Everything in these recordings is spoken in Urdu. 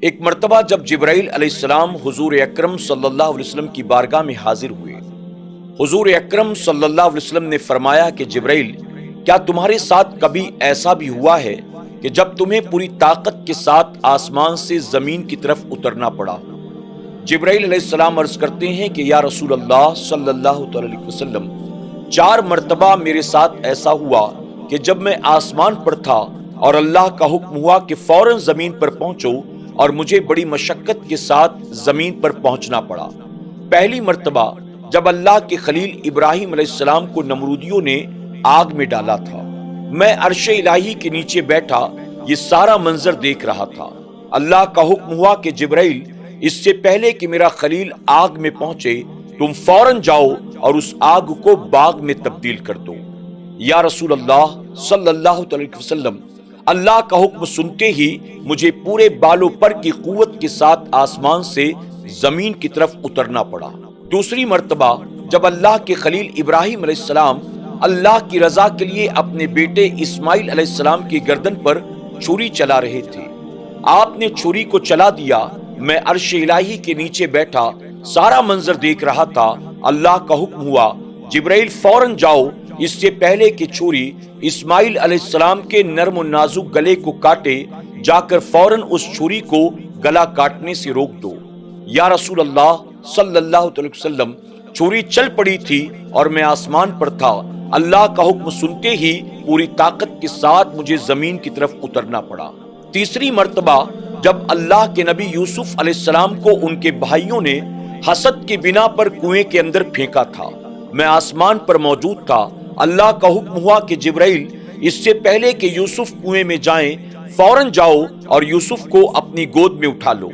ایک مرتبہ جب جبرائیل علیہ السلام حضور اکرم صلی اللہ علیہ وسلم کی بارگاہ میں حاضر ہوئے، حضور اکرم صلی اللہ علیہ وسلم نے فرمایا کہ جبرائیل، کیا تمہارے ساتھ کبھی ایسا بھی ہوا ہے کہ جب تمہیں پوری طاقت کے ساتھ آسمان سے زمین کی طرف اترنا پڑا؟ جبرائیل علیہ السلام عرض کرتے ہیں کہ یا رسول اللہ صلی اللہ علیہ وسلم، 4 مرتبہ میرے ساتھ ایسا ہوا کہ جب میں آسمان پر تھا اور اللہ کا حکم ہوا کہ فوراً زمین پر پہنچو، اور مجھے بڑی مشقت کے ساتھ زمین پر پہنچنا پڑا۔ پہلی مرتبہ جب اللہ کے خلیل ابراہیم علیہ السلام کو نمرودیوں نے آگ میں ڈالا تھا، میں عرش الہی کے نیچے بیٹھا یہ سارا منظر دیکھ رہا تھا۔ اللہ کا حکم ہوا کہ جبرائیل، اس سے پہلے کہ میرا خلیل آگ میں پہنچے تم فوراً جاؤ اور اس آگ کو باغ میں تبدیل کر دو۔ یا رسول اللہ صلی اللہ علیہ وسلم، اللہ کا حکم سنتے ہی مجھے پورے بالوں پر کی قوت کے ساتھ آسمان سے زمین کی طرف اترنا پڑا۔ دوسری مرتبہ جب اللہ کے خلیل ابراہیم علیہ السلام اللہ کی رضا کے لیے اپنے بیٹے اسماعیل علیہ السلام کی گردن پر چھری چلا رہے تھے، آپ نے چھری کو چلا دیا، میں عرش الہی کے نیچے بیٹھا سارا منظر دیکھ رہا تھا۔ اللہ کا حکم ہوا جبرائیل فوراً جاؤ، اس سے پہلے کہ چھری اسماعیل علیہ السلام کے نرم و نازک گلے کو کاٹے، جا کر فوراً اس چھری کو گلا کاٹنے سے روک دو۔ یا رسول اللہ صلی اللہ علیہ وسلم، چھری چل پڑی تھی اور میں آسمان پر تھا، اللہ کا حکم سنتے ہی پوری طاقت کے ساتھ مجھے زمین کی طرف اترنا پڑا۔ تیسری مرتبہ جب اللہ کے نبی یوسف علیہ السلام کو ان کے بھائیوں نے حسد کی بنا پر کنویں کے اندر پھینکا تھا، میں آسمان پر موجود تھا۔ اللہ کا حکم ہوا کہ جبرائیل، اس سے پہلے کہ یوسف کنویں میں جائیں فوراً جاؤ اور یوسف کو اپنی گود میں اٹھا لو۔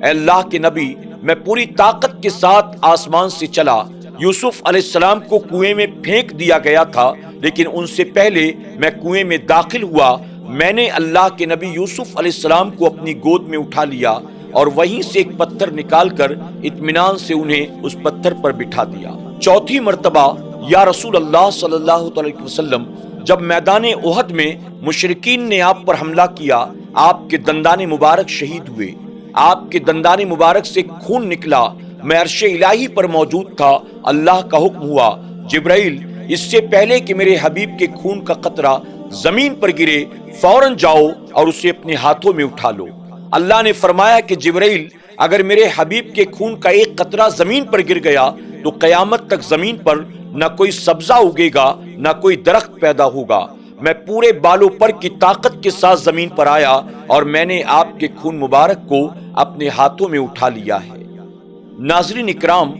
اے اللہ کے نبی، میں پوری طاقت کے ساتھ آسمان سے چلا، یوسف علیہ السلام کو کنویں میں پھینک دیا گیا تھا، لیکن ان سے پہلے میں کنویں میں داخل ہوا، میں نے اللہ کے نبی یوسف علیہ السلام کو اپنی گود میں اٹھا لیا اور وہیں سے ایک پتھر نکال کر اطمینان سے انہیں اس پتھر پر بٹھا دیا۔ چوتھی مرتبہ یا رسول اللہ صلی اللہ علیہ وسلم، جب میدان احد میں مشرکین نے آپ پر حملہ کیا، آپ کے دندان مبارک شہید ہوئے، آپ کے دندان مبارک سے خون نکلا، میں عرش الہی پر موجود تھا۔ اللہ کا حکم ہوا جبرائیل، اس سے پہلے کہ میرے حبیب کے خون کا قطرہ زمین پر گرے فوراً جاؤ اور اسے اپنے ہاتھوں میں اٹھا لو۔ اللہ نے فرمایا کہ جبرائیل، اگر میرے حبیب کے خون کا ایک قطرہ زمین پر گر گیا تو قیامت تک زمین پر نہ کوئی سبزہ اگے گا، نہ کوئی درخت پیدا ہوگا۔ میں پورے بالوں پر کی طاقت کے ساتھ زمین پر آیا اور میں نے آپ کے خون مبارک کو اپنے ہاتھوں میں اٹھا لیا ہے۔ ناظرین اکرام،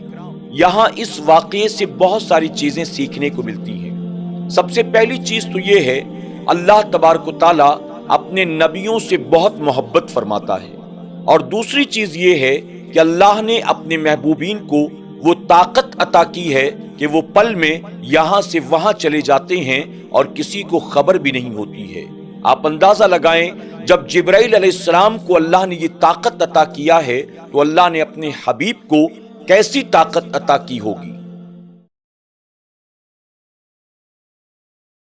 یہاں اس واقعے سے بہت ساری چیزیں سیکھنے کو ملتی ہیں۔ سب سے پہلی چیز تو یہ ہے، اللہ تبارک و تعالیٰ اپنے نبیوں سے بہت محبت فرماتا ہے، اور دوسری چیز یہ ہے کہ اللہ نے اپنے محبوبین کو وہ طاقت عطا کی ہے کہ وہ پل میں یہاں سے وہاں چلے جاتے ہیں اور کسی کو خبر بھی نہیں ہوتی ہے۔ آپ اندازہ لگائیں، جب جبرائیل علیہ السلام کو اللہ نے یہ طاقت عطا کیا ہے تو اللہ نے اپنے حبیب کو کیسی طاقت عطا کی ہوگی۔